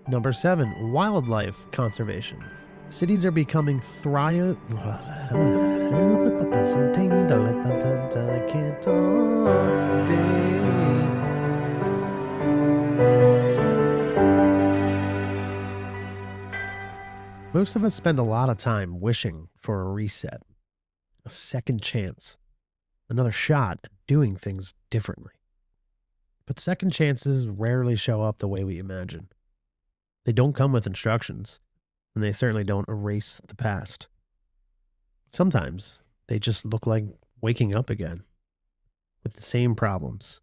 Number 7, wildlife conservation. Cities are becoming I can't talk today. Most of us spend a lot of time wishing for a reset, a second chance, another shot at doing things differently. But second chances rarely show up the way we imagine. They don't come with instructions, and they certainly don't erase the past. Sometimes they just look like waking up again with the same problems,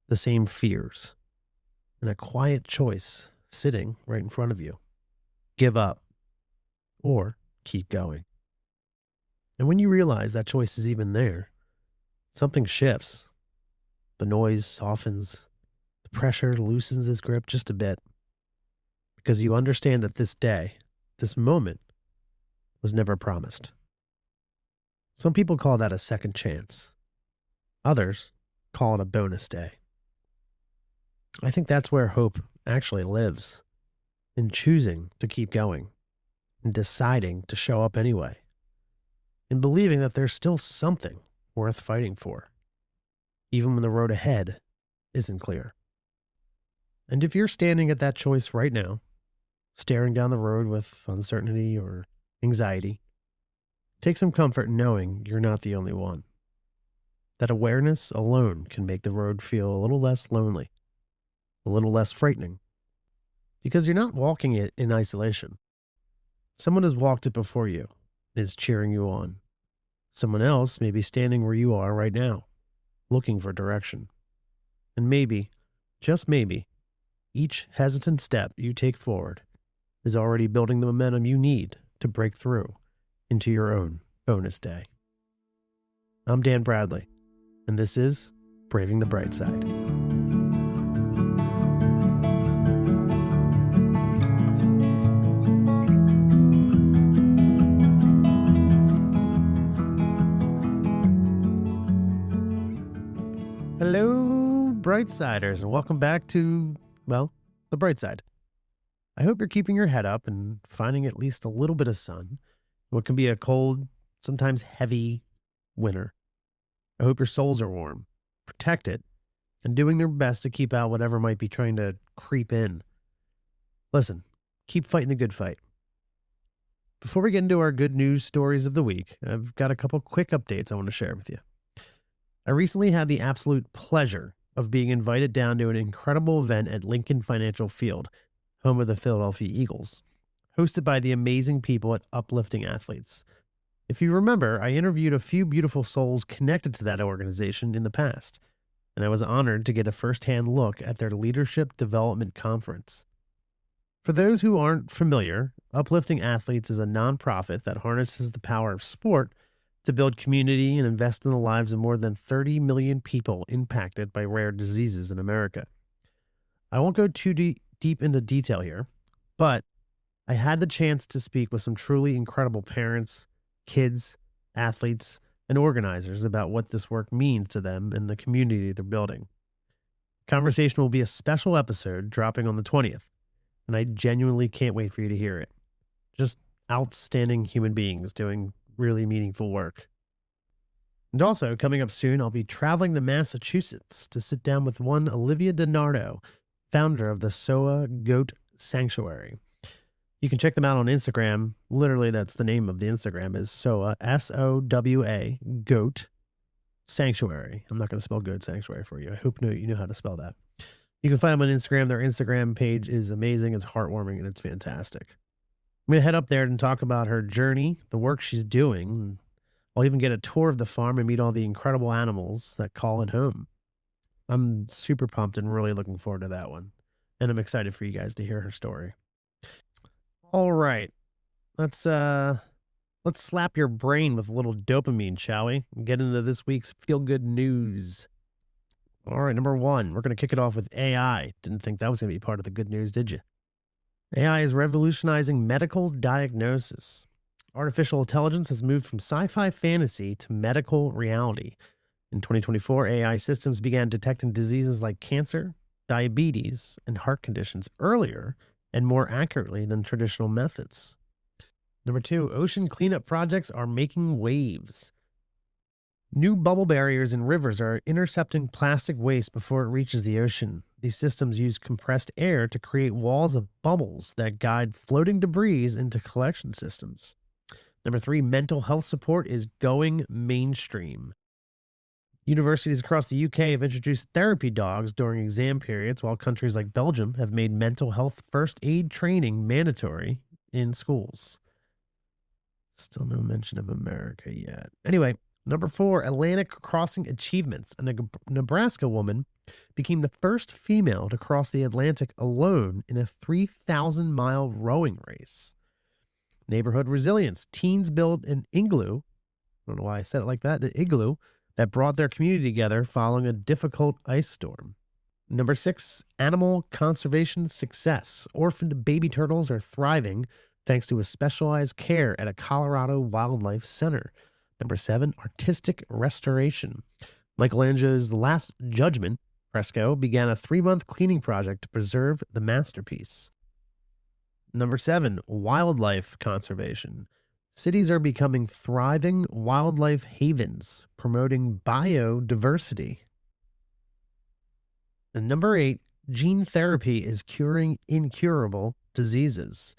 the same fears, and a quiet choice sitting right in front of you. Give up or keep going. And when you realize that choice is even there, something shifts. The noise softens, the pressure loosens its grip just a bit, because you understand that this day, this moment, was never promised. Some people call that a second chance. Others call it a bonus day. I think that's where hope actually lives, in choosing to keep going, in deciding to show up anyway, in believing that there's still something worth fighting for, even when the road ahead isn't clear. And if you're standing at that choice right now, staring down the road with uncertainty or anxiety, take some comfort in knowing you're not the only one. That awareness alone can make the road feel a little less lonely, a little less frightening, because you're not walking it in isolation. Someone has walked it before you and is cheering you on. Someone else may be standing where you are right now, looking for direction. And maybe, just maybe, each hesitant step you take forward is already building the momentum you need to break through into your own bonus day. I'm Dan Bradley, and this is Braving the Bright Side. Hello, Brightsiders, and welcome back to, well, the Bright Side. I hope you're keeping your head up and finding at least a little bit of sun in what can be a cold, sometimes heavy winter. I hope your souls are warm, protected, and doing their best to keep out whatever might be trying to creep in. Listen, keep fighting the good fight. Before we get into our good news stories of the week, I've got a couple quick updates I want to share with you. I recently had the absolute pleasure of being invited down to an incredible event at Lincoln Financial Field, home of the Philadelphia Eagles, hosted by the amazing people at Uplifting Athletes. If you remember, I interviewed a few beautiful souls connected to that organization in the past, and I was honored to get a firsthand look at their Leadership Development Conference. For those who aren't familiar, Uplifting Athletes is a nonprofit that harnesses the power of sport to build community and invest in the lives of more than 30 million people impacted by rare diseases in America. I won't go too deep into detail here, but I had the chance to speak with some truly incredible parents, kids, athletes, and organizers about what this work means to them and the community they're building. Conversation will be a special episode dropping on the 20th, and I genuinely can't wait for you to hear it. Just outstanding human beings doing really meaningful work. And also, coming up soon, I'll be traveling to Massachusetts to sit down with one Olivia DiNardo, founder of the SOA Goat Sanctuary. You can check them out on Instagram. Literally, that's the name of the Instagram, is SOA, S-O-W-A, Goat Sanctuary. I'm not going to spell Goat Sanctuary for you. I hope you know how to spell that. You can find them on Instagram. Their Instagram page is amazing. It's heartwarming, and it's fantastic. I'm going to head up there and talk about her journey, the work she's doing. I'll even get a tour of the farm and meet all the incredible animals that call it home. I'm super pumped and really looking forward to that one. And I'm excited for you guys to hear her story. All right. Let's slap your brain with a little dopamine, shall we? And get into this week's feel-good news. All right, number 1, we're going to kick it off with AI. Didn't think that was going to be part of the good news, did you? AI is revolutionizing medical diagnosis. Artificial intelligence has moved from sci-fi fantasy to medical reality. In 2024, AI systems began detecting diseases like cancer, diabetes, and heart conditions earlier and more accurately than traditional methods. Number two, ocean cleanup projects are making waves. New bubble barriers in rivers are intercepting plastic waste before it reaches the ocean. These systems use compressed air to create walls of bubbles that guide floating debris into collection systems. Number three, mental health support is going mainstream. Universities across the UK have introduced therapy dogs during exam periods, while countries like Belgium have made mental health first aid training mandatory in schools. Still no mention of America yet. Anyway, number four, Atlantic crossing achievements. A Nebraska woman became the first female to cross the Atlantic alone in a 3,000-mile rowing race. Neighborhood resilience. Teens built an igloo. I don't know why I said it like that. An igloo that brought their community together following a difficult ice storm. Number six, animal conservation success. Orphaned baby turtles are thriving thanks to a specialized care at a Colorado wildlife center. Number seven, artistic restoration. Michelangelo's The Last Judgment fresco began a 3-month cleaning project to preserve the masterpiece. Number seven, wildlife conservation. Cities are becoming thriving wildlife havens, promoting biodiversity. And number eight, gene therapy is curing incurable diseases.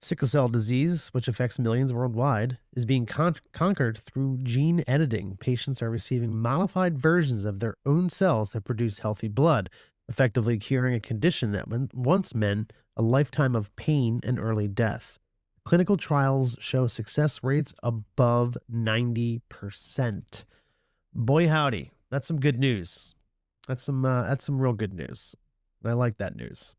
Sickle cell disease, which affects millions worldwide, is being conquered through gene editing. Patients are receiving modified versions of their own cells that produce healthy blood, effectively curing a condition that once meant a lifetime of pain and early death. Clinical trials show success rates above 90%. Boy, howdy. That's some good news. That's some real good news. I like that news.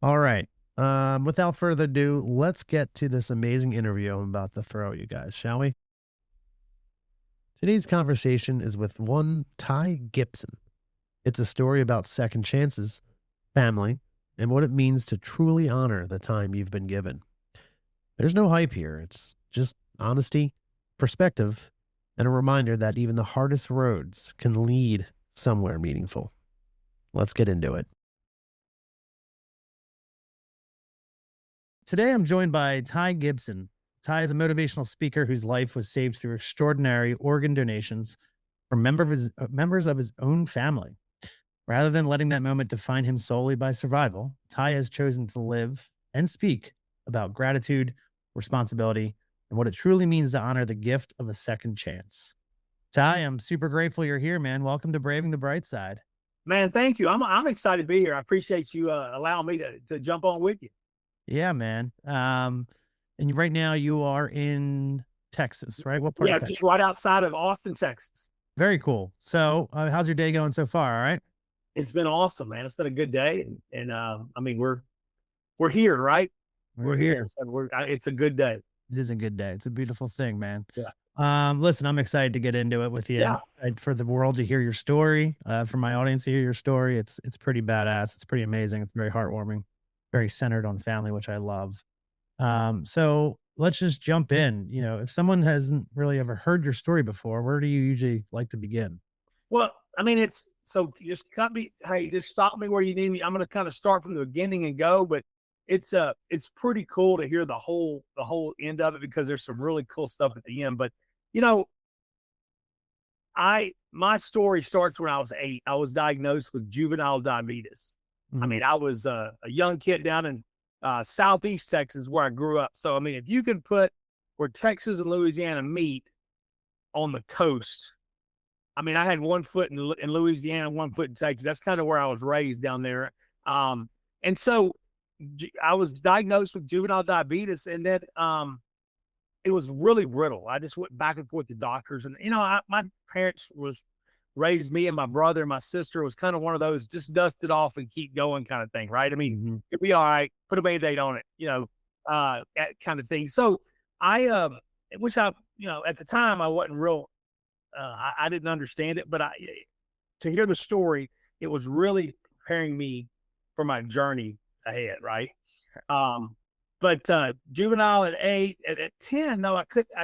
All right. Without further ado, let's get to this amazing interview I'm about to throw at you guys, shall we? Today's conversation is with one Ty Gipson. It's a story about second chances, family, and what it means to truly honor the time you've been given. There's no hype here. It's just honesty, perspective, and a reminder that even the hardest roads can lead somewhere meaningful. Let's get into it. Today, I'm joined by Ty Gipson. Ty is a motivational speaker whose life was saved through extraordinary organ donations from members of his own family. Rather than letting that moment define him solely by survival, Ty has chosen to live and speak about gratitude, responsibility, and what it truly means to honor the gift of a second chance. Ty, I'm super grateful you're here, man. Welcome to Braving the Bright Side. Man, thank you. I'm excited to be here. I appreciate you allowing me to jump on with you. Yeah, man. And right now you are in Texas, right? What part of Texas? Just right outside of Austin, Texas. Very cool. So how's your day going so far? All right. It's been awesome, man. It's been a good day. And I mean, we're here, right? We're here. So it's a good day. It is a good day. It's a beautiful thing, man. Yeah. Listen, I'm excited to get into it with you. Yeah. For the world to hear your story, for my audience to hear your story. It's pretty badass. It's pretty amazing. It's very heartwarming, very centered on family, which I love. So let's just jump in. You know, if someone hasn't really ever heard your story before, where do you usually like to begin? Well, I mean, so just cut me. Hey, just stop me where you need me. I'm going to kind of start from the beginning and go, but it's pretty cool to hear the whole end of it because there's some really cool stuff at the end. But you know, my story starts when I was 8. I was diagnosed with juvenile diabetes. Mm-hmm. I mean, I was a young kid down in Southeast Texas where I grew up. So I mean, if you can put where Texas and Louisiana meet on the coast. I mean, I had 1 foot in Louisiana, 1 foot in Texas. That's kind of where I was raised down there. And so I was diagnosed with juvenile diabetes, and then it was really brittle. I just went back and forth to doctors. And, you know, my parents raised me and my brother and my sister. It was kind of one of those just dust it off and keep going kind of thing, right? I mean, It'll be all right. Put a Band-Aid on it, you know, that kind of thing. So at the time I wasn't real, I didn't understand it, but to hear the story, it was really preparing me for my journey ahead, right? But juvenile at 8, at 10, no, I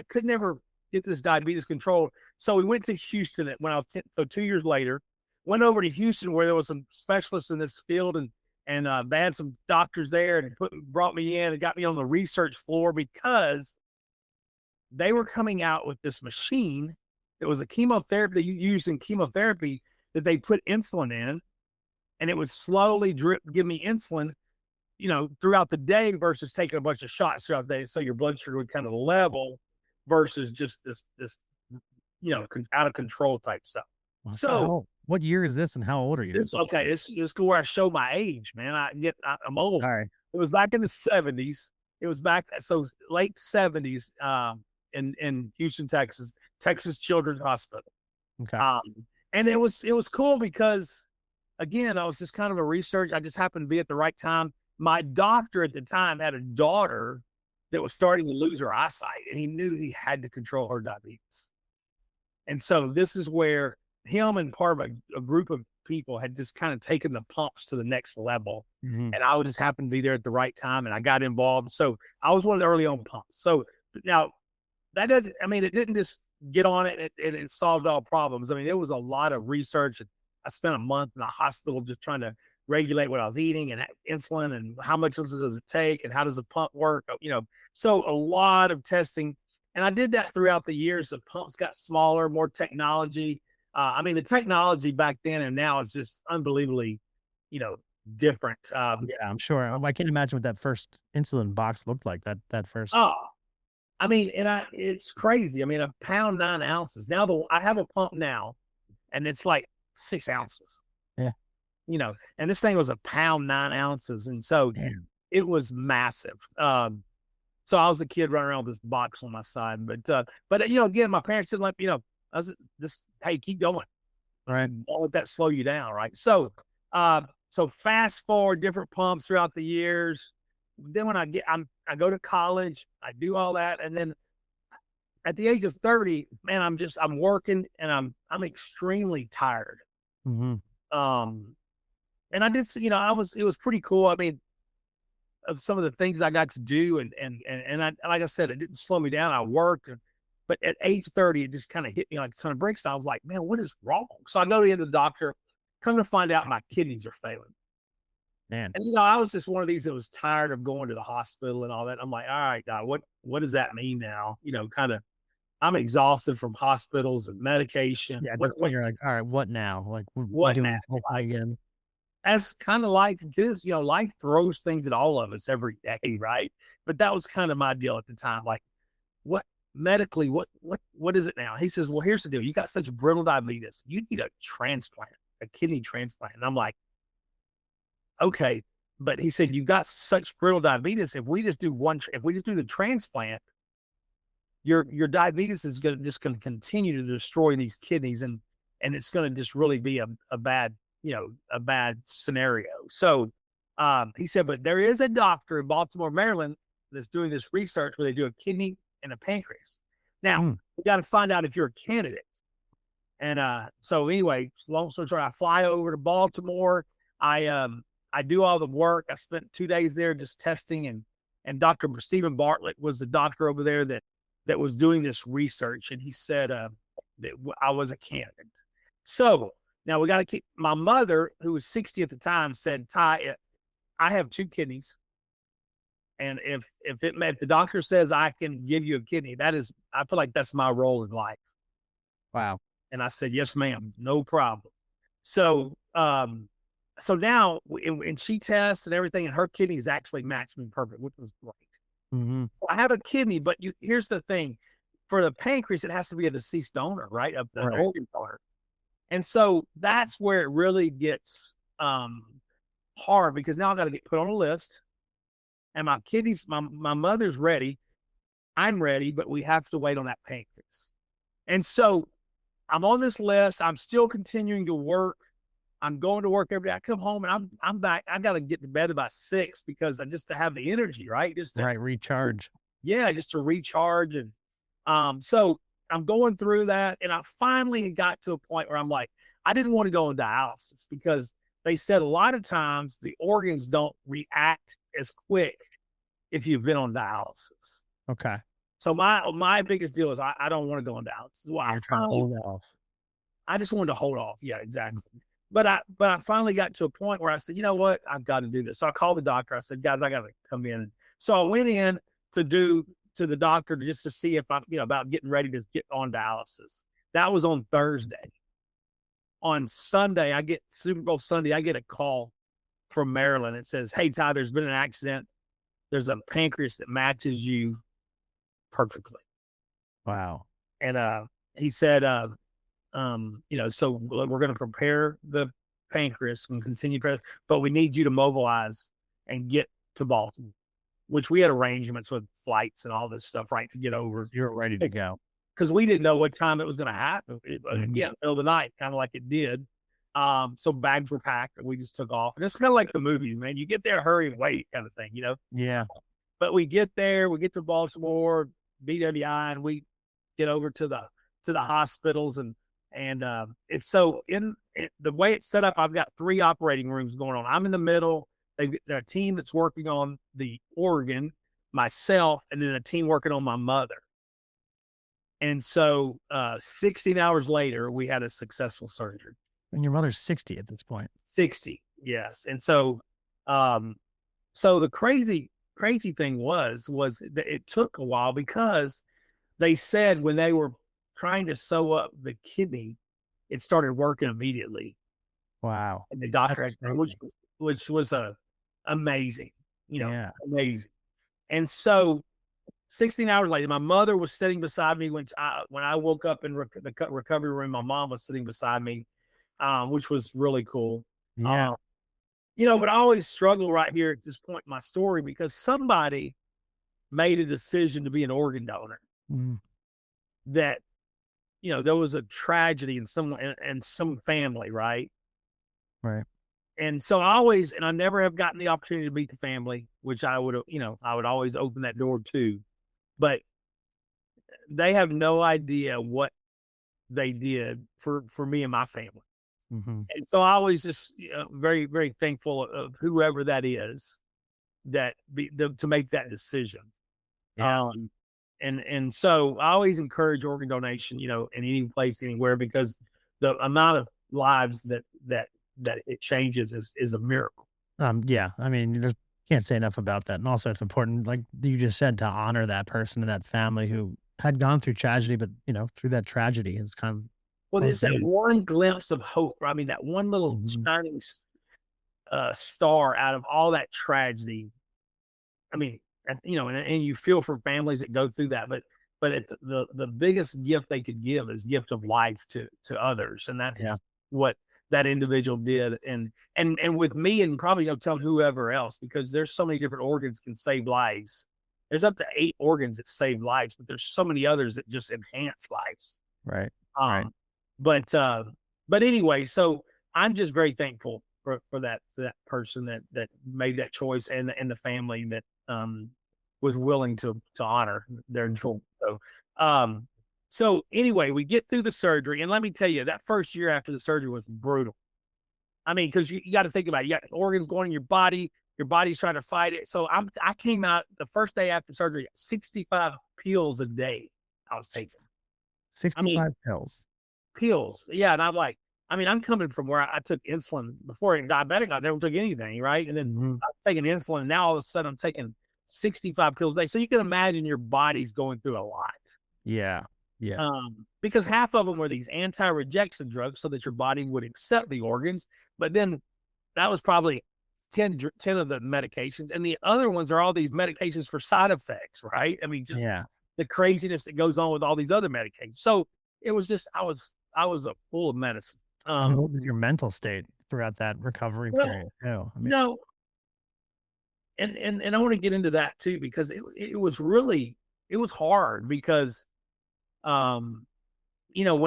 could never get this diabetes controlled. So we went to Houston when I was 10. So 2 years later, went over to Houston where there was some specialists in this field, and And they had some doctors there and brought me in and got me on the research floor because they were coming out with this machine. It was a chemotherapy that you use in chemotherapy that they put insulin in, and it would slowly give me insulin, throughout the day versus taking a bunch of shots throughout the day. So your blood sugar would kind of level versus just this, out of control type stuff. So what year is this and how old are you? This is where I show my age, man. I'm old. All right. It was back in the 70s. It was back, so late 70s, in Houston, Texas Children's Hospital. Okay. And it was cool because, again, I was just kind of a research. I just happened to be at the right time. My doctor at the time had a daughter that was starting to lose her eyesight, and he knew he had to control her diabetes. And so this is where him and part of a group of people had just kind of taken the pumps to the next level. Mm-hmm. And I would just happen to be there at the right time, and I got involved. So I was one of the early on pumps. So now it didn't just get on it and it solved all problems. I mean, it was a lot of research. I spent a month in the hospital just trying to regulate what I was eating and insulin and how much does it take and how does the pump work, so a lot of testing. And I did that throughout the years. The pumps got smaller, more technology. The technology back then and now is just unbelievably, different. Yeah, I'm sure. I can't imagine what that first insulin box looked like. That first. It's crazy. A pound 9 ounces. Now I have a pump now, and it's like 6 ounces. Yeah. And this thing was a pound 9 ounces, and so it was massive. So I was a kid running around with this box on my side, but again, my parents didn't let me. I was just, hey, keep going. All right. Don't let that slow you down, right? So fast forward different pumps throughout the years. Then when I go to college, I do all that, and then at the age of 30, man, I'm working and I'm extremely tired. Mm-hmm. And I did, it was pretty cool. Of some of the things I got to do, and I, like I said, it didn't slow me down. I worked, but at age 30, it just kind of hit me like a ton of bricks. I was like, man, what is wrong? So I go to the doctor, come to find out my kidneys are failing. Man. And, I was just one of these that was tired of going to the hospital and all that. I'm like, all right, God, what does that mean now? I'm exhausted from hospitals and medication. Yeah, you're like, all right, what now? Like, what now? Again? That's kind of life is, life throws things at all of us every day, right? But that was kind of my deal at the time. Like, what medically, what is it now? He says, well, here's the deal. You got such brittle diabetes. You need a transplant, a kidney transplant. And I'm like, okay. But he said, you've got such brittle diabetes. If we just do the transplant, your diabetes is going to continue to destroy these kidneys, and it's going to just really be a bad scenario. So he said, but there is a doctor in Baltimore, Maryland, that's doing this research where they do a kidney and a pancreas. Now we got to find out if you're a candidate. And so anyway, long story short, I fly over to Baltimore. I do all the work. I spent 2 days there just testing, and Dr. Stephen Bartlett was the doctor over there that was doing this research. And he said that I was a candidate. So now we got to keep, my mother, who was 60 at the time, said, Ty, I have 2 kidneys. And if the doctor says I can give you a kidney, I feel like that's my role in life. Wow. And I said, yes, ma'am, no problem. So, so now, and she tests and everything, and her kidney is actually matched me perfect, which was great. Mm-hmm. I have a kidney, but here's the thing. For the pancreas, it has to be a deceased donor, right? An organ donor. And so that's where it really gets hard, because now I got to get put on a list. And my kidneys, my mother's ready. I'm ready, but we have to wait on that pancreas. And so I'm on this list. I'm still continuing to work. I'm going to work every day. I come home and I'm back. I got to get to bed by 6 because just to have the energy, right? Just to recharge. Yeah, just to recharge. And so I'm going through that, and I finally got to a point where I'm like, I didn't want to go on dialysis because they said a lot of times the organs don't react as quick if you've been on dialysis. Okay. So my biggest deal is I don't want to go on dialysis. Well, You're trying to hold off. I just wanted to hold off. Yeah, exactly. but I finally got to a point where I said, you know what, I've got to do this. So I called the doctor. I said, guys, I got to come in. So I went in to the doctor just to see if I'm, about getting ready to get on dialysis. That was on Thursday. On Sunday, Super Bowl Sunday, I get a call from Maryland. It says, hey, Ty, there's been an accident. There's a pancreas that matches you perfectly. Wow. And he said, so we're going to prepare the pancreas and continue, but we need you to mobilize and get to Baltimore, which we had arrangements with flights and all this stuff, right, to get over. You're ready to go. Because we didn't know what time it was going to happen. Middle of the night, kind of like it did. So bags were packed and we just took off. And it's kind of like the movies, man. You get there, hurry and wait kind of thing, Yeah. But we get there, we get to Baltimore, BWI, and we get over to the hospitals and it's so the way it's set up, I've got 3 operating rooms going on. I'm in the middle. They're a team that's working on the organ, myself, and then a team working on my mother. And so 16 hours later, we had a successful surgery. And your mother's 60 at this point. 60, yes. And so so the crazy thing was that it took a while because they said when they were trying to sew up the kidney, it started working immediately. Wow. And the doctor, which was amazing, amazing. And so 16 hours later, my mother was sitting beside me when I woke up in the recovery room. My mom was sitting beside me, which was really cool. Yeah. But I always struggle right here at this point in my story because somebody made a decision to be an organ donor. That, there was a tragedy in some family, right? Right. And so I never have gotten the opportunity to meet the family, which I would always open that door to. But they have no idea what they did for me and my family. And so I always just very, very thankful of whoever that is to make that decision. Yeah. And so I always encourage organ donation, in any place, anywhere, because the amount of lives that it changes is a miracle. Yeah. I mean, you just can't say enough about that. And also it's important, like you just said, to honor that person and that family who had gone through tragedy, but through that tragedy is kind of, well, there's that one glimpse of hope. I mean, that one little shining star out of all that tragedy. I mean, and you feel for families that go through that, but the biggest gift they could give is gift of life to others. And that's what that individual did. And with me, and probably, tell whoever else, because there's so many different organs can save lives. There's up to 8 organs that save lives, but there's so many others that just enhance lives. Right. Right. But anyway, so I'm just very thankful for that person that made that choice and the family that was willing to honor their choice. So anyway, we get through the surgery, and let me tell you, that first year after the surgery was brutal. I mean, because you got to think about it. You got organs going in your body's trying to fight it. So I came out the first day after surgery, 65 pills a day I was taking. 65 pills. Yeah. And I'm coming from where I took insulin before I'm diabetic. I never took anything, right? And then I'm taking insulin, and now all of a sudden I'm taking 65 pills a day. So you can imagine your body's going through a lot. Yeah. Yeah. Because half of them were these anti-rejection drugs so that your body would accept the organs. But then that was probably 10 of the medications. And the other ones are all these medications for side effects, right? I mean, just the craziness that goes on with all these other medications. So it was just, I was full of medicine. What was your mental state throughout that recovery period? And I want to get into that too, because it was hard because, when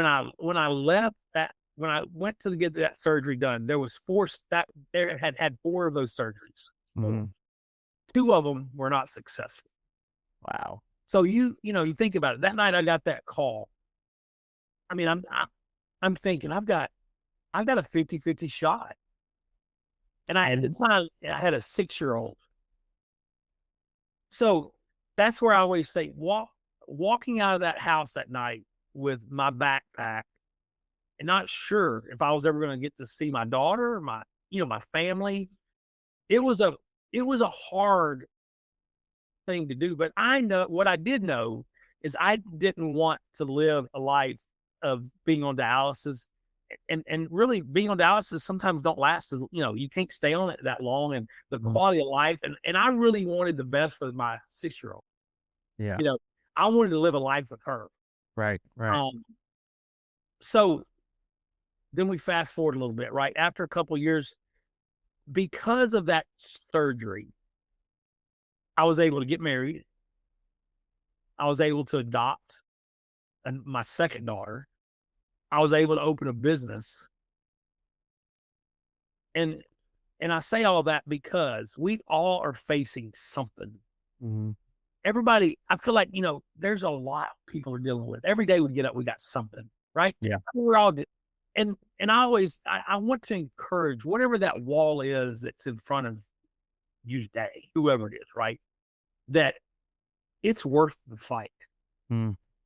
I left that, when I went to get that surgery done, there was 4 had 4 of those surgeries. 2 of them were not successful. Wow. So you think about it. That night I got that call. I mean, I'm thinking I've got a 50-50 shot. And at the time I had a 6-year-old. So that's where I always say walking out of that house that night with my backpack and not sure if I was ever going to get to see my daughter, my family. It was a hard thing to do, but I know what I did know is I didn't want to live a life of being on dialysis, and really being on dialysis sometimes don't last. You can't stay on it that long, and the quality of life. And I really wanted the best for my 6-year-old. Yeah. I wanted to live a life with her. Right. So then we fast forward a little bit, right? After a couple of years, because of that surgery, I was able to get married. I was able to adopt my second daughter. I was able to open a business. And I say all that because we all are facing something. Mm-hmm. Everybody, I feel like, there's a lot people are dealing with. Every day we get up, we got something, right? Yeah. We're all, and I want to encourage whatever that wall is that's in front of you today, whoever it is, right? That it's worth the fight.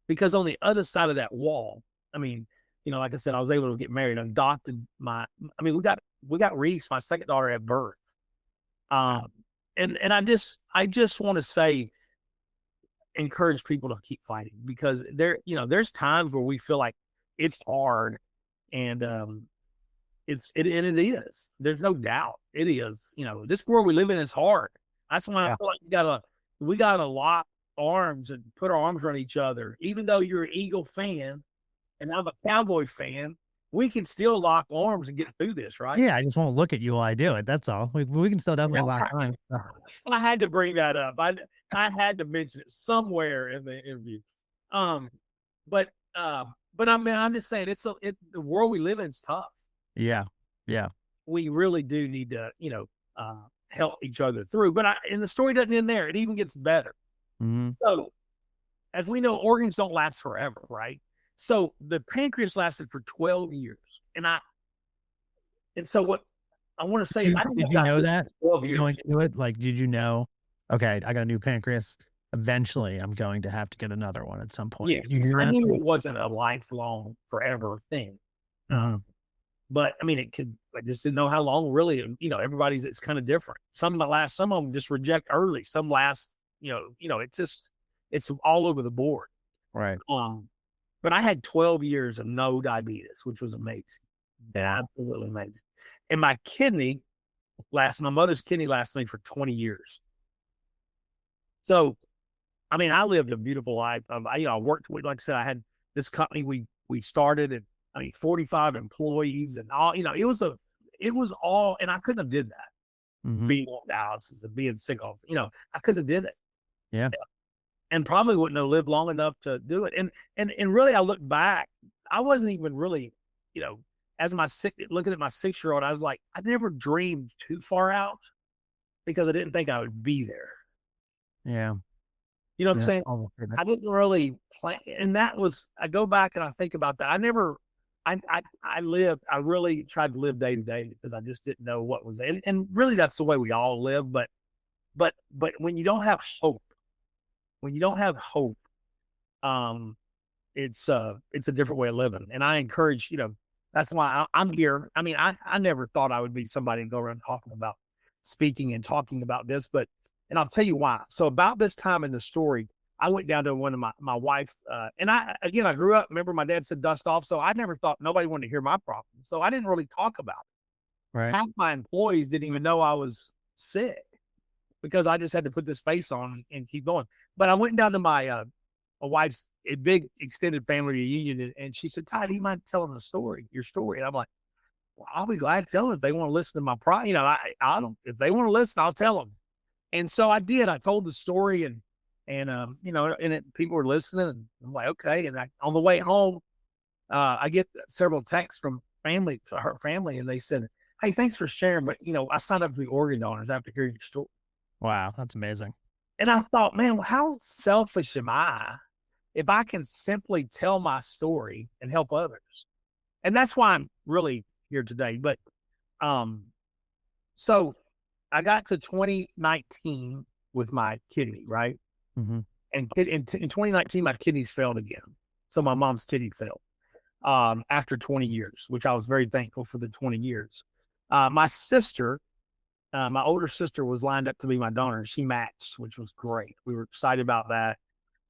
Because on the other side of that wall, like I said, I was able to get married, adopted we got Reese, my second daughter, at birth. And I just want to say, encourage people to keep fighting, because there's times where we feel like it's hard, and it is. There's no doubt it is. This world we live in is hard. That's why I feel like we gotta lock arms and put our arms around each other. Even though you're an Eagle fan and I'm a Cowboy fan, we can still lock arms and get through this, right? Yeah, I just won't look at you while I do it. That's all. We can still definitely lock arms. I had to bring that up. I had to mention it somewhere in the interview. But I'm just saying, the world we live in is tough. Yeah. We really do need to, help each other through. But and the story doesn't end there. It even gets better. Mm-hmm. So, as we know, organs don't last forever, right? So the pancreas lasted for 12 years. And so what I want to say is, did you know that 12 years. Going into it? Like, did you know, okay, I got a new pancreas. Eventually I'm going to have to get another one at some point. Yes. I knew it wasn't a lifelong forever thing. But I just didn't know how long. Really, it's kind of different. Some of them just reject early. Some last, it's all over the board. Right. But I had 12 years of no diabetes, which was amazing. Yeah. Absolutely amazing. And my mother's kidney lasted me for 20 years. So, I lived a beautiful life. I worked with, like I said, I had this company we started, and 45 employees and all, it was all, and I couldn't have did that. Being on dialysis and being sick of, I couldn't have did it. Yeah. And probably wouldn't have lived long enough to do it. And really, I look back, I wasn't even really, looking at my 6-year-old, I was like, I never dreamed too far out, because I didn't think I would be there. Yeah. You know what I'm saying? I didn't really plan. And I go back and I think about that. I really tried to live day to day, because I just didn't know what was there. And really, that's the way we all live. But when you don't have hope, it's a different way of living. And I encourage, that's why I'm here. I never thought I would be somebody and go around talking about speaking and talking about this, and I'll tell you why. So about this time in the story, I went down to one of my wife, and I grew up, remember my dad said dust off. So I never thought nobody wanted to hear my problem. So I didn't really talk about it. Right. Half my employees didn't even know I was sick, because I just had to put this face on and keep going. But I went down to my wife's a big extended family reunion, and she said, "Ty, do you mind telling your story?" And I'm like, "Well, I'll be glad to tell them if they want to listen to my I don't, if they want to listen, I'll tell them." And so I did. I told the story, and people were listening, and I'm like, okay. And on the way home, I get several texts from her family, and they said, "Hey, thanks for sharing, but I signed up for the organ donors after hearing your story." Wow, that's amazing. And I thought, man, how selfish am I if I can simply tell my story and help others? And that's why I'm really here today. But so I got to 2019 with my kidney, right? Mm-hmm. And in 2019, my kidneys failed again. So my mom's kidney failed. after 20 years, which I was very thankful for the 20 years. My sister, my older sister was lined up to be my donor. She matched, which was great. We were excited about that.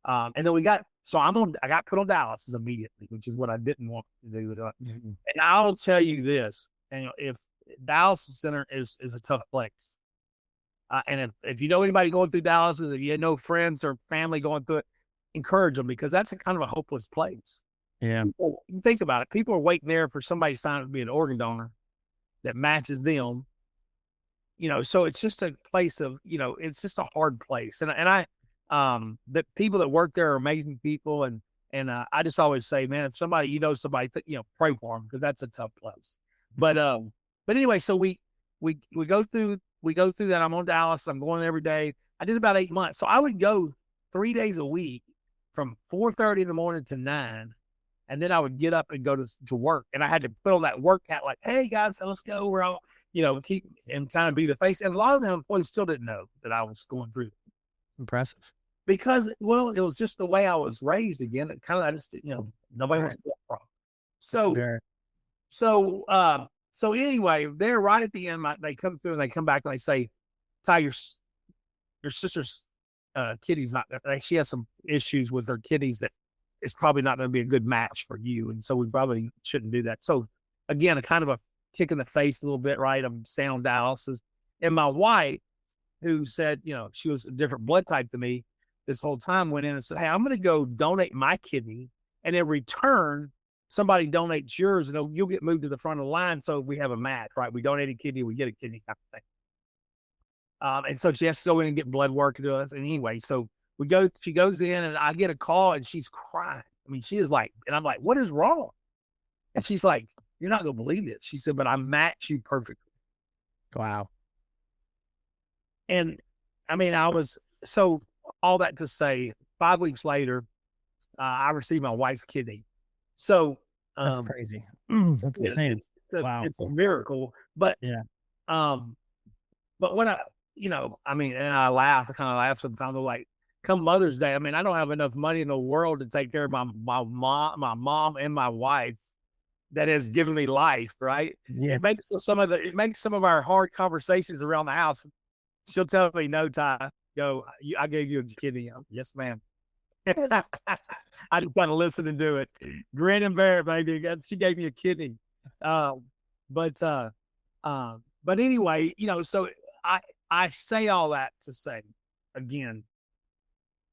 And then I got put on dialysis immediately, which is what I didn't want to do. And I'll tell you this, and if dialysis center is a tough place. And if you know anybody going through dialysis, if you know friends or family going through it, encourage them, because that's a kind of a hopeless place. Yeah. You think about it. People are waiting there for somebody to sign up to be an organ donor that matches them. So it's just a place of, it's just a hard place. And I, the people that work there are amazing people. And I just always say, man, if somebody, somebody, pray for them, because that's a tough place. But anyway, so we go through that. I'm on dialysis. I'm going every day. I did about 8 months. So I would go 3 days a week from 4:30 in the morning to 9. And then I would get up and go to work. And I had to put on that work hat, like, hey guys, let's go. We're all, keep and kind of be the face. And a lot of them employees still didn't know that I was going through. Impressive. Because, it was just the way I was raised again. It kind of, I just, nobody wants to get from. So anyway, they're right at the end. They come through and they come back and they say, Ty, your sister's kidney's not, she has some issues with her kidneys that it's probably not going to be a good match for you. And so we probably shouldn't do that. So again, a kind of a kick in the face a little bit, right? I'm staying on dialysis. And my wife, who said, she was a different blood type than me this whole time, went in and said, hey, I'm going to go donate my kidney. And in return, somebody donates yours and you'll get moved to the front of the line. So we have a match, right? We donate a kidney, we get a kidney kind of thing. And so she has to go in and get blood work to us. And anyway, so she goes in and I get a call and she's crying. I mean, she is like, and I'm like, what is wrong? And she's like, you're not going to believe this. She said, but I match you perfectly. Wow. And I mean, so all that to say, 5 weeks later, I received my wife's kidney. So that's crazy. That's insane. Wow. It's a miracle. But, yeah. But when and I laugh, I kind of laugh sometimes. I'm like, come Mother's Day, I mean, I don't have enough money in the world to take care of my mom and my wife that has given me life, right? Yeah. It makes some of our hard conversations around the house. She'll tell me, no, Ty, I gave you a kidney. Yes, ma'am. I just want to listen and do it. Grin and bear it, baby. She gave me a kidney. But anyway, so I say all that to say, again,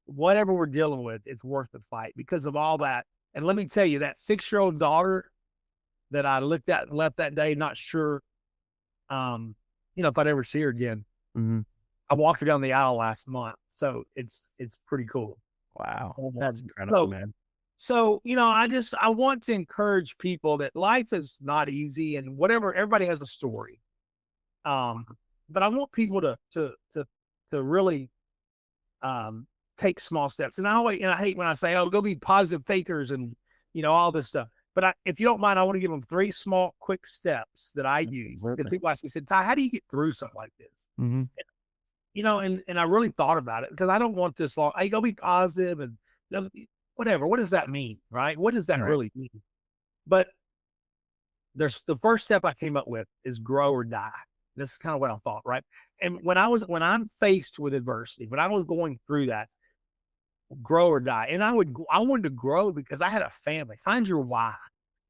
whatever we're dealing with, it's worth the fight because of all that. And let me tell you, that 6-year-old daughter that I looked at and left that day, not sure, if I'd ever see her again. Mm-hmm. I walked her down the aisle last month. So it's pretty cool. Wow. That's incredible, man. So, I want to encourage people that life is not easy and whatever, everybody has a story. But I want people to really, take small steps. And I hate when I say, oh, go be positive thinkers and, all this stuff. But if you don't mind, I want to give them 3 small, quick steps that I use. Because people ask me, said, Ty, how do you get through something like this? Mm-hmm. And I really thought about it because I don't want this long. Hey, go be positive and whatever. What does that mean? Right? What does that really mean? But there's the first step I came up with is grow or die. This is kind of what I thought, right? And when I'm faced with adversity, when I was going through that, grow or die. And I wanted to grow because I had a family. Find your why.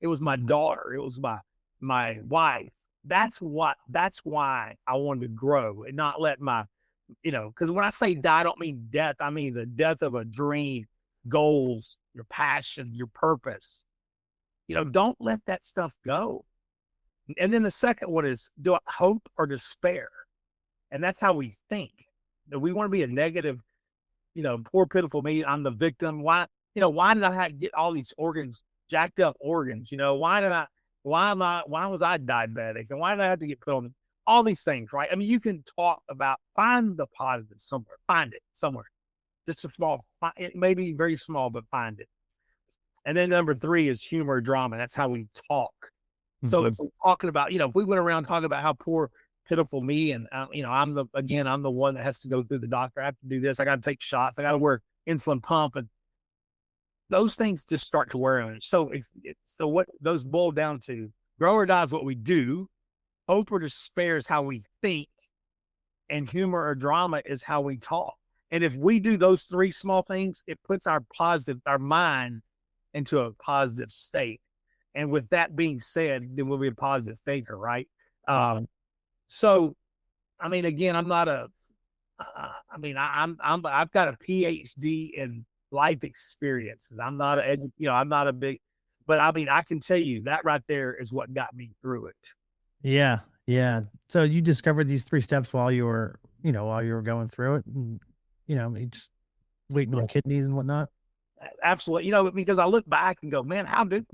It was my daughter. It was my wife. That's why I wanted to grow and not let because when I say die, I don't mean death. I mean the death of a dream, goals, your passion, your purpose. Don't let that stuff go. And then the second one is, do I hope or despair? And that's how we think. That we want to be a negative, poor, pitiful me. I'm the victim. Why did I have to get all these organs, jacked up organs? Why was I diabetic? And why did I have to get put on all these things, right? I mean, you can talk about, find the positive somewhere, find it somewhere. Just it may be very small, but find it. And then number 3 is humor or drama. That's how we talk. Mm-hmm. So if we're talking about, if we went around talking about how poor, pitiful me, and I'm the one that has to go through the doctor. I have to do this. I got to take shots. I got to wear insulin pump. And those things just start to wear on you. So so what those boil down to, grow or die is what we do. Hope or despair is how we think, and humor or drama is how we talk. And if we do those three small things, it puts our mind into a positive state. And with that being said, then we'll be a positive thinker, right? So, I mean, again, I'm not a, I've got a PhD in life experiences. I'm not I'm not a big, but I mean, I can tell you that right there is what got me through it. Yeah. Yeah. So you discovered these 3 steps while you were, while you were going through it and, just waiting on kidneys and whatnot? Absolutely. Because I look back and go, man, how did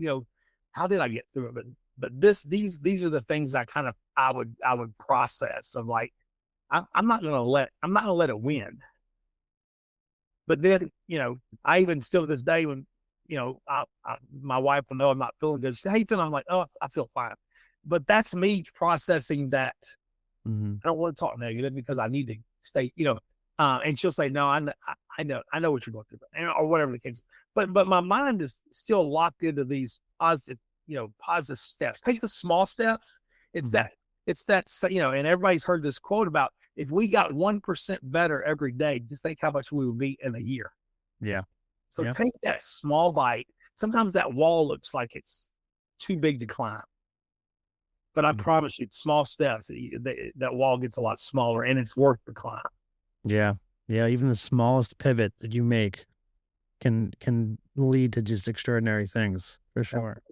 I get through it? But these are the things I would process of like, I'm not going to let it win. But then, I even still to this day when, my wife will know I'm not feeling good. She said, "How you feeling?" I'm like, "Oh, I feel fine." But that's me processing that. Mm-hmm. I don't want to talk negative because I need to stay, and she'll say, "No, I know what you're going through," or whatever the case. But my mind is still locked into these positive, positive steps. Take the small steps. It's Mm-hmm. and everybody's heard this quote about if we got 1% better every day, just think how much we would be in a year. Yeah. So Yeah. take that small bite. Sometimes that wall looks like it's too big to climb. But I promise you, small steps, that wall gets a lot smaller and it's worth the climb. Yeah. Yeah. Even the smallest pivot that you make can lead to just extraordinary things for sure.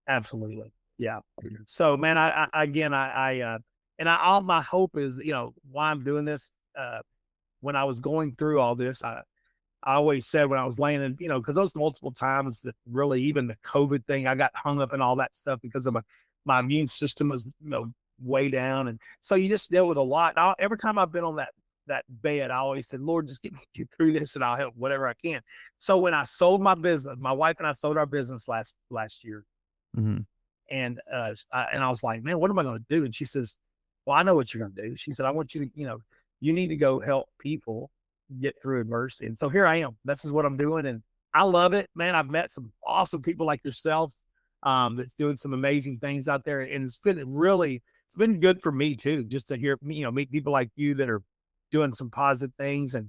Absolutely. Yeah. So man, all my hope is, why I'm doing this, when I was going through all this, I always said when I was laying in, because those multiple times that really even the COVID thing, I got hung up in all that stuff because of my immune system was, way down. And so you just deal with a lot. Every time I've been on that bed, I always said, Lord, just get me through this and I'll help whatever I can. So when I sold my business, my wife and I sold our business last year. Mm-hmm. And I was like, man, what am I going to do? And she says, well, I know what you're going to do. She said, I want you to, you need to go help people get through adversity. And so here I am. This is what I'm doing. And I love it, man. I've met some awesome people like yourself, that's doing some amazing things out there. And it's been good for me too, just to hear, meet people like you that are doing some positive things and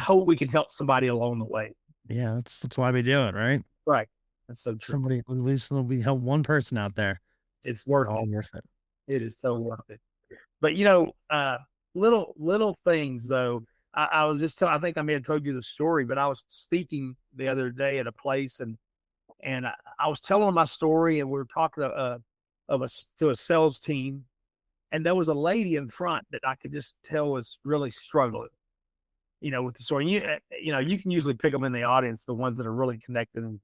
hope we can help somebody along the way. Yeah. That's why we do it, right? Right. That's so true. Somebody, at least we help one person out there. It's worth All it. worth it. It is so worth it. But little things though. I was just I think I may have told you the story, but I was speaking the other day at a place and I was telling my story and we were talking to a sales team, and there was a lady in front that I could just tell was really struggling, with the story. And you can usually pick them in the audience, the ones that are really connected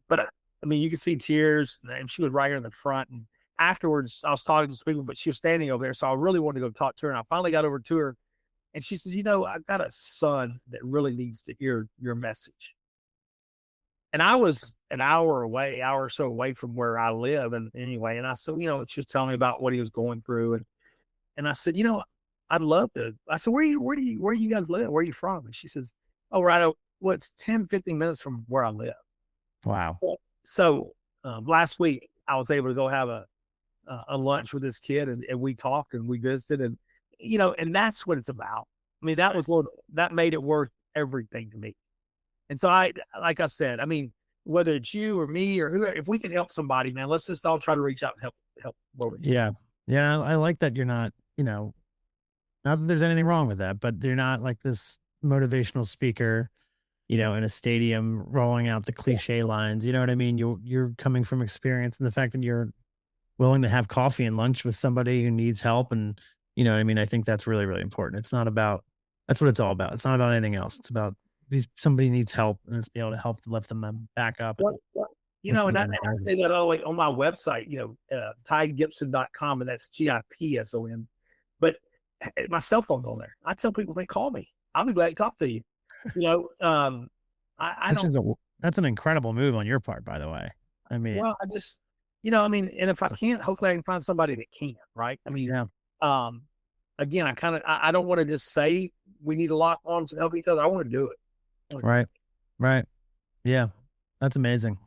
but I mean, you can see tears, and she was right here in the front. And afterwards, I was talking to some people, but she was standing over there, so I really wanted to go talk to her. And I finally got over to her, and she says, I've got a son that really needs to hear your message. And I was an hour or so away from where I live. And anyway, and I said, she was telling me about what he was going through. And I said, I'd love to. I said, where do you guys live? Where are you from? And she says, oh, right. Well, it's 10, 15 minutes from where I live. Wow. So last week I was able to go have a lunch with this kid, and we talked and we visited, and and that's what it's about. I mean, that made it worth everything to me. And so like I said, I mean, whether it's you or me or whoever, if we can help somebody, man, let's just all try to reach out and help. Yeah. Yeah. I like that you're not, not that there's anything wrong with that, but you're not like this motivational speaker, in a stadium rolling out the cliche lines. You know what I mean? You're coming from experience, and the fact that you're willing to have coffee and lunch with somebody who needs help. And, you know what I mean? I think that's really, really important. That's what it's all about. It's not about anything else. It's about somebody needs help, and it's be able to help lift them back up. And I say that all the way on my website, TyGipson.com, and that's GIPSON. But my cell phone's on there. I tell people, they call me. I'll be glad to talk to you. That's an incredible move on your part, by the way. I mean, well, I just, and if I can't, hopefully I can find somebody that can, right? I mean, yeah. Again, I don't want to just say we need to lock arms and help each other. I want to do it. Right. Yeah. That's amazing.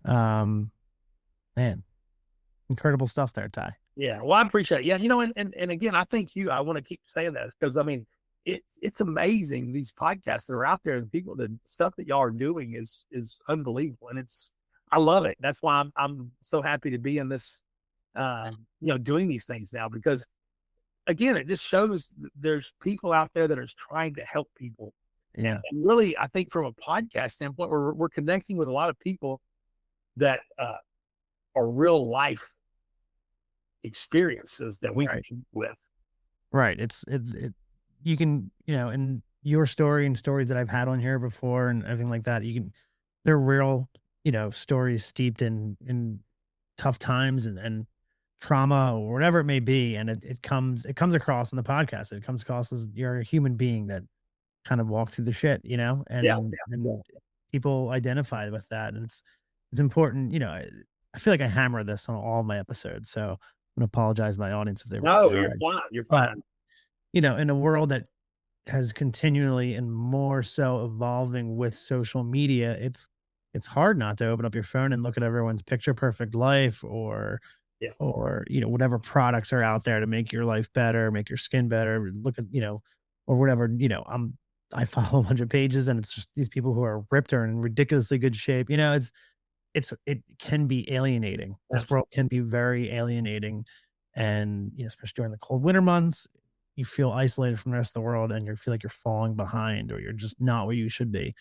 Um, Man, incredible stuff there, Ty. Yeah, well, I appreciate it. Yeah, and again, I think I want to keep saying that because I mean, it's amazing these podcasts that are out there, and people, the stuff that y'all are doing is unbelievable, and I love it. That's why I'm so happy to be in this, doing these things now because again, it just shows there's people out there that are trying to help people, and, Yeah. and really, I think from a podcast standpoint, we're connecting with a lot of people that are real life experiences that we can Right. connect with. Right. You can, in your story and stories that I've had on here before and everything like that, they're real, stories steeped in tough times and trauma or whatever it may be. And it comes across in the podcast. It comes across as you're a human being that kind of walked through the shit, Yeah, and people identify with that. And it's important, I feel like I hammer this on all my episodes. So I'm gonna apologize to my audience if they were no, there. you're fine. You're But, fine. in a world that has continually and more so evolving with social media, it's hard not to open up your phone and look at everyone's picture perfect life Yeah, or whatever products are out there to make your life better, make your skin better. Look at or whatever. I follow a bunch of pages and it's just these people who are ripped or in ridiculously good shape. It can be alienating. This world absolutely. can be very alienating, and especially during the cold winter months, you feel isolated from the rest of the world, and you feel like you're falling behind or you're just not where you should be.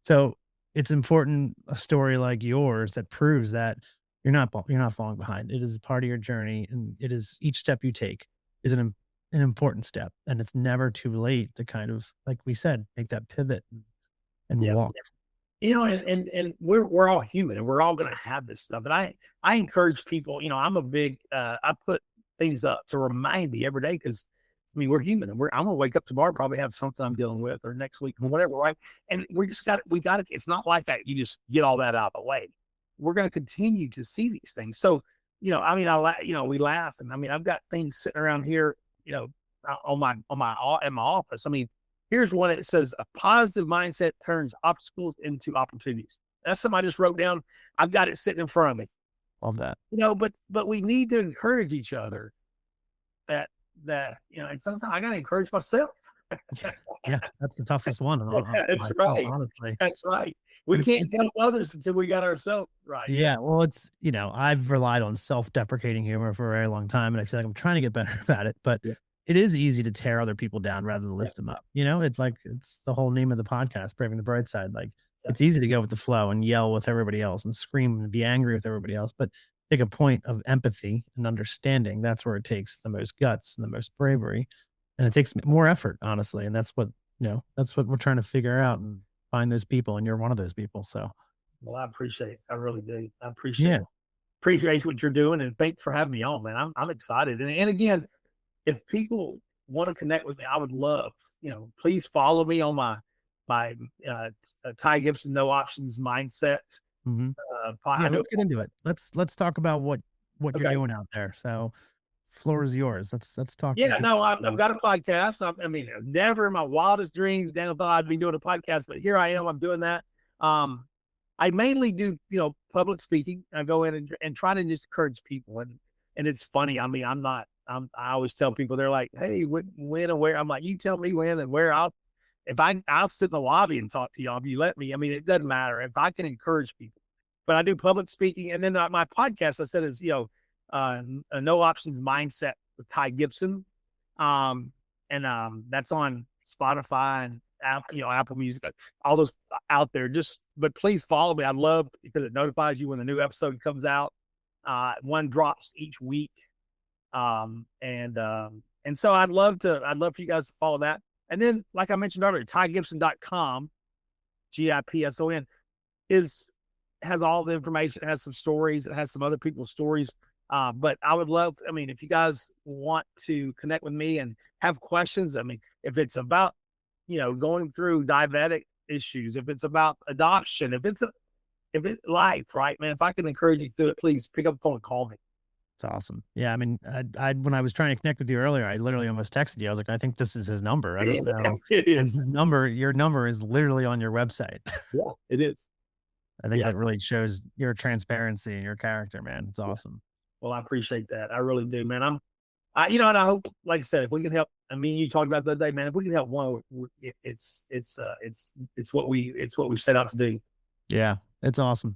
So it's important a story like yours that proves that you're not falling behind. It is part of your journey, and it is each step you take is an important step, and it's never too late to kind of like we said make that pivot and Yeah. walk. And we're all human and we're all gonna have this stuff. And I encourage people, I'm a big I put things up to remind me every day because I mean we're human and I'm gonna wake up tomorrow, probably have something I'm dealing with or next week or whatever, right? And we got it. It's not like that. You just get all that out of the way. We're gonna continue to see these things. So, I mean, we laugh and I mean I've got things sitting around here, in my office. I mean, here's one. It says a positive mindset turns obstacles into opportunities. That's something I just wrote down. I've got it sitting in front of me. Love that. But we need to encourage each other. And sometimes I got to encourage myself. Yeah, that's the toughest one That's myself, right. honestly. That's right. We But can't help others until we got ourselves right. yeah, well, I've relied on self-deprecating humor for a very long time, and I feel like I'm trying to get better about it, but Yeah. it is easy to tear other people down rather than Yeah. lift them up. It's the whole name of the podcast, Braving the Bright Side. Like, Yeah. it's easy to go with the flow and yell with everybody else and scream and be angry with everybody else, but take a point of empathy and understanding. That's where it takes the most guts and the most bravery, and it takes more effort, honestly, and that's what we're trying to figure out and find those people, and you're one of those people, so Well, I appreciate it. I really do. I yeah. appreciate what you're doing, and thanks for having me on, man. I'm excited. And again, if people want to connect with me, I would love, please follow me on my Ty Gibson No Options Mindset. Mhm. I Yeah, know. let's get into it. Let's talk about what you're Okay. doing out there. So, floor is yours. Let's talk to the Yeah, people. no, I've got a podcast. I mean, never in my wildest dreams, Dan, I thought I'd be doing a podcast, but here I am. I'm doing that. Um, I mainly do, public speaking. I go in and try to just encourage people. And it's funny. I mean, I always tell people, they're like, hey, when and where? I'm like, you tell me when and where. I'll sit in the lobby and talk to y'all if you let me. I mean, it doesn't matter if I can encourage people. But I do public speaking, and then my podcast I said is a no options mindset with Ty Gibson, and that's on Spotify and Apple Music, all those out there. But please follow me. I'd love because it notifies you when the new episode comes out. One drops each week, and so I'd love for you guys to follow that. And then, like I mentioned earlier, TyGibson.com, GIPSON, is has all the information. It has some stories. It has some other people's stories. But I would love, I mean, if you guys want to connect with me and have questions, I mean, if it's about, going through diabetic issues, if it's about adoption, if it's life, right, man, if I can encourage you through it, please pick up the phone and call me. It's awesome. Yeah, I mean, when I was trying to connect with you earlier, I literally almost texted you. I was like, I think this is his number. I don't know. It And is. your number is literally on your website. Yeah, it is. I think Yeah. that really shows your transparency and your character, man. It's Yeah. awesome. Well, I appreciate that. I really do, man. And I hope, like I said, if we can help. I mean, you talked about the other day, man. If we can help one, it's what we set out to do. Yeah, it's awesome.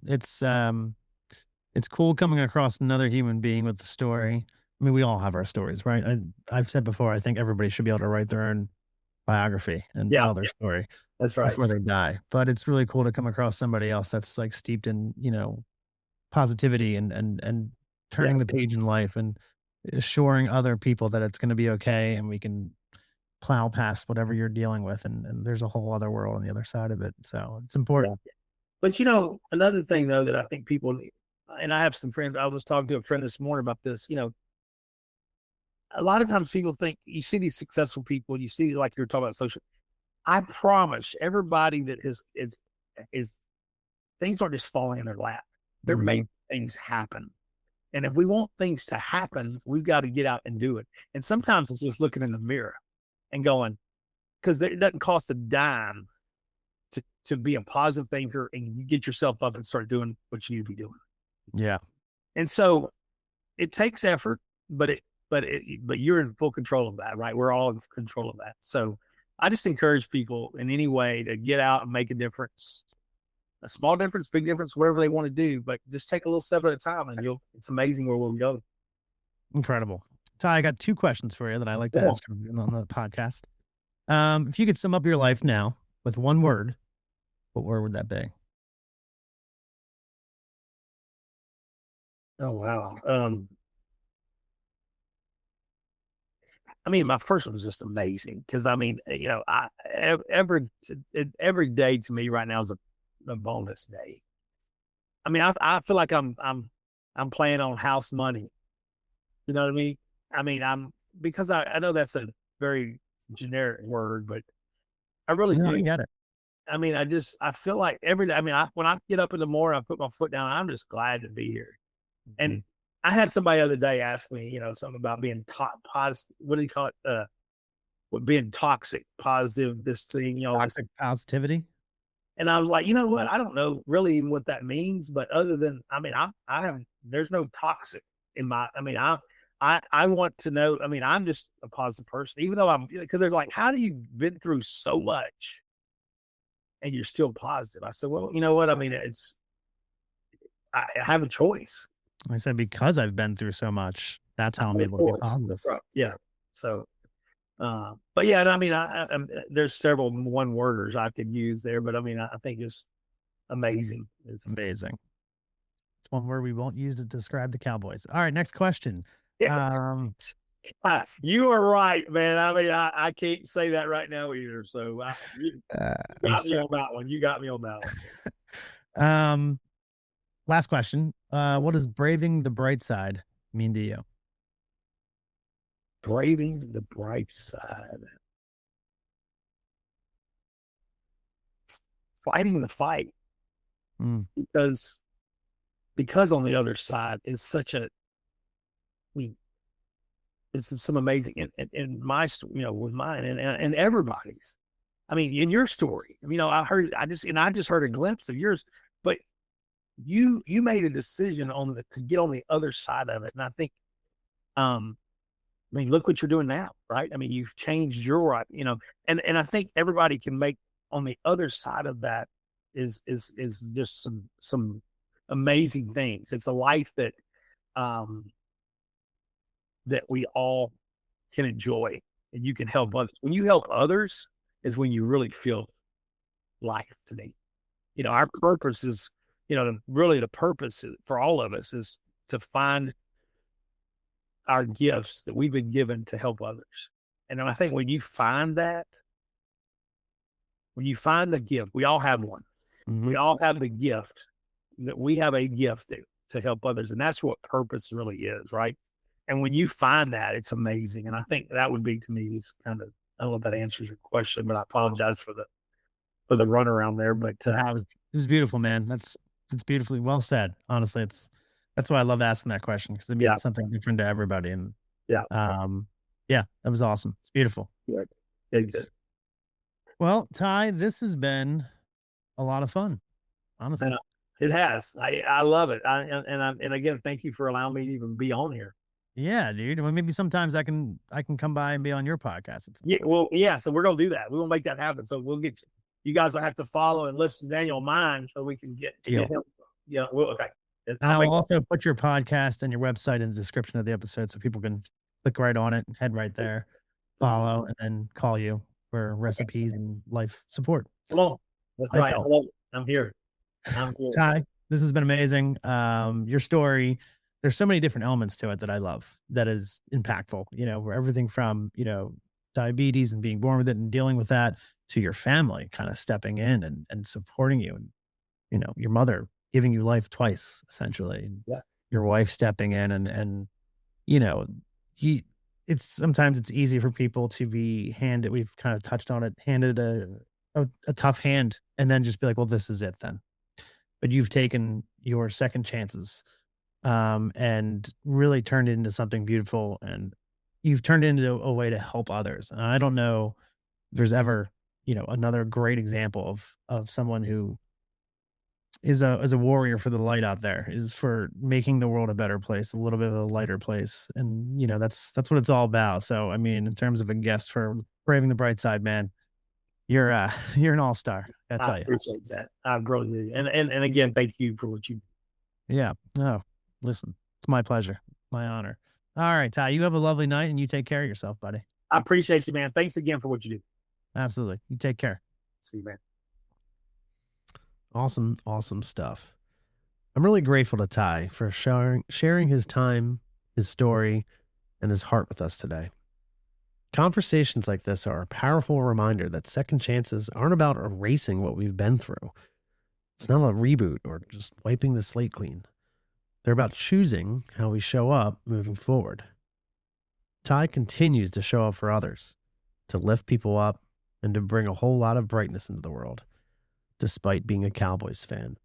It's cool coming across another human being with a story. I mean, we all have our stories, right? I've said before, I think everybody should be able to write their own biography and Yeah, tell their story that's right. before they die. But it's really cool to come across somebody else that's like steeped in, positivity and Yeah, turning the page in life and assuring other people that it's going to be okay and we can plow past whatever you're dealing with and there's a whole other world on the other side of it. So it's yeah. important. But another thing though that I think people need, and I have some friends. I was talking to a friend this morning about this. A lot of times people think you see these successful people, you see like you're talking about social. I promise everybody that is things aren't just falling in their lap. They're Mhm. making things happen. And if we want things to happen, we've got to get out and do it. And sometimes it's just looking in the mirror and going, because it doesn't cost a dime to be a positive thinker and you get yourself up and start doing what you need to be doing. Yeah. And so it takes effort, but you're in full control of that, right? We're all in control of that. So I just encourage people in any way to get out and make a difference, a small difference, big difference, whatever they want to do, but just take a little step at a time and it's amazing where we'll go. Incredible. Ty, I got two questions for you that I like to Yeah. ask on the podcast. If you could sum up your life now with one word, what word would that be? Oh, wow. I mean, my first one was just amazing because I mean, every day to me right now is a bonus day. I mean, I feel like I'm playing on house money. You know what I mean? I mean, because I know that's a very generic word, but I really No, I do. get it. I mean, I feel like every day. I mean, when I get up in the morning, I put my foot down. I'm just glad to be here. Mhm. And I had somebody the other day ask me, something about being positive. What do you call it? What being toxic, positive, this thing, Toxic positivity. and I was like, you know what? I don't know really even what that means, but other than, I mean, I have, there's no toxic in I mean, I want to know, I mean, I'm just a positive person, even though because they're like, how do you been through so much and you're still positive? I said, well, you know what? I mean, I have a choice. I said, because I've been through so much, that's how I'm Of able to be course. positive. That's right. Yeah. So, but yeah, I mean, there's several one worders I could use there, but I mean, I think it's amazing. It's Amazing. It's one word we won't use to describe the Cowboys. All right, next question. yeah, Um, you are right, man. I mean, I can't say that right now either. So you I'm got me sorry. on that one. You got me on that one. um, Last question. What does braving the bright side mean to you? Braving the bright side, fighting the fight Mm, because on the other side is such a, I mean, it's some amazing in my with mine and everybody's. I mean, in your story, I just heard a glimpse of yours, but you made a decision to get on the other side of it, and I think, I mean, look what you're doing now, right? I mean, you've changed and I think everybody can make on the other side of that is just some amazing things. It's a life um that we all can enjoy and you can help others. When you help others is when you really feel life to me. Our purpose is, really the purpose for all of us is to find our gifts that we've been given to help others. And I think when you find the gift, we all have one. We mhm. all have the gift that we have a gift to help others. And that's what purpose really is, right? And when you find that, it's amazing. And I think that would be to me is kind of, I don't know if that answers your question, but I apologize for the runaround there. But It was beautiful, man. That's beautifully well said. Honestly, That's why I love asking that question, because it Yeah. means something different to everybody. And Yeah. yeah, that was awesome. It's beautiful. Good. Good. Good. Well, Ty, this has been a lot of fun, And honestly. it has. I love it. And again, thank you for allowing me to even be on here. Yeah, dude. Well, maybe sometimes I can come by and be on your podcast at some Yeah. point. Well, yeah. So we're gonna do that. We're gonna make that happen. So we'll get you. You guys will have to follow and listen to Daniel mine so we can get Deal. him. Yeah. Well, okay. And I will also put your podcast and your website in the description of the episode so people can click right on it, head right there, follow, and then call you for recipes and life support. Come on. That's Life right. I help. love it. I'm here. I'm here. Ty, this has been amazing. Your story, there's so many different elements to it that I love, that is impactful, where everything from, diabetes and being born with it and dealing with that, to your family kind of stepping in and supporting you, and, your mother giving you life twice, essentially, and Yeah. your wife stepping in and, you know, you, sometimes it's easy for people to be handed, we've kind of touched on it, handed a tough hand and then just be like, well, this is it then. But you've taken your second chances, and really turned it into something beautiful, and you've turned it into a way to help others. And I don't know if there's ever, another great example of someone who is a warrior for the light out there, is for making the world a better place, a little bit of a lighter place. And that's what it's all about. So I mean, in terms of a guest for Braving the Bright Side, man, you're you're an all-star, I I tell you. appreciate that. I really do. And again, thank you for what you. Yeah. No, listen, it's my pleasure, my honor. All right, Ty, you have a lovely night and you take care of yourself, buddy. I appreciate you, man. Thanks again for what you do. Absolutely. You take care. See you, man. Awesome, awesome stuff. I'm really grateful to Ty for sharing his time, his story, and his heart with us today. Conversations like this are a powerful reminder that second chances aren't about erasing what we've been through. It's not a reboot or just wiping the slate clean. They're about choosing how we show up moving forward. Ty continues to show up for others, to lift people up, and to bring a whole lot of brightness into the world, despite being a Cowboys fan.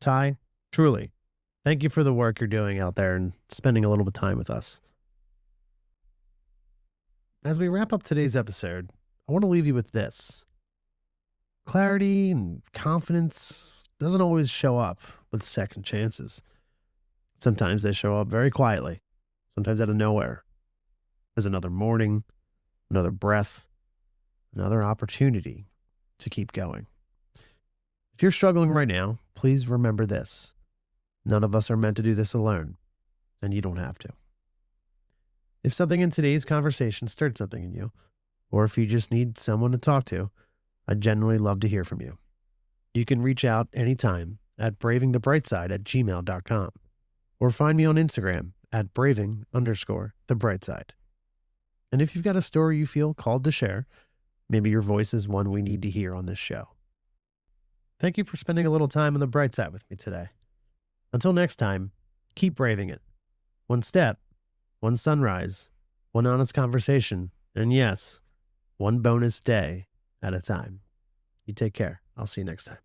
Ty, truly, thank you for the work you're doing out there and spending a little bit of time with us. As we wrap up today's episode, I want to leave you with this. Clarity and confidence doesn't always show up with second chances. Sometimes they show up very quietly, sometimes out of nowhere, as another morning, another breath, another opportunity to keep going. If you're struggling right now, please remember this. None of us are meant to do this alone, and you don't have to. If something in today's conversation stirred something in you, or if you just need someone to talk to, I'd genuinely love to hear from you. You can reach out anytime at bravingthebrightside@gmail.com, or find me on Instagram at braving_thebrightside. And if you've got a story you feel called to share, maybe your voice is one we need to hear on this show. Thank you for spending a little time on the bright side with me today. Until next time, keep braving it. One step, one sunrise, one honest conversation, and yes, one bonus day at a time. You take care. I'll see you next time.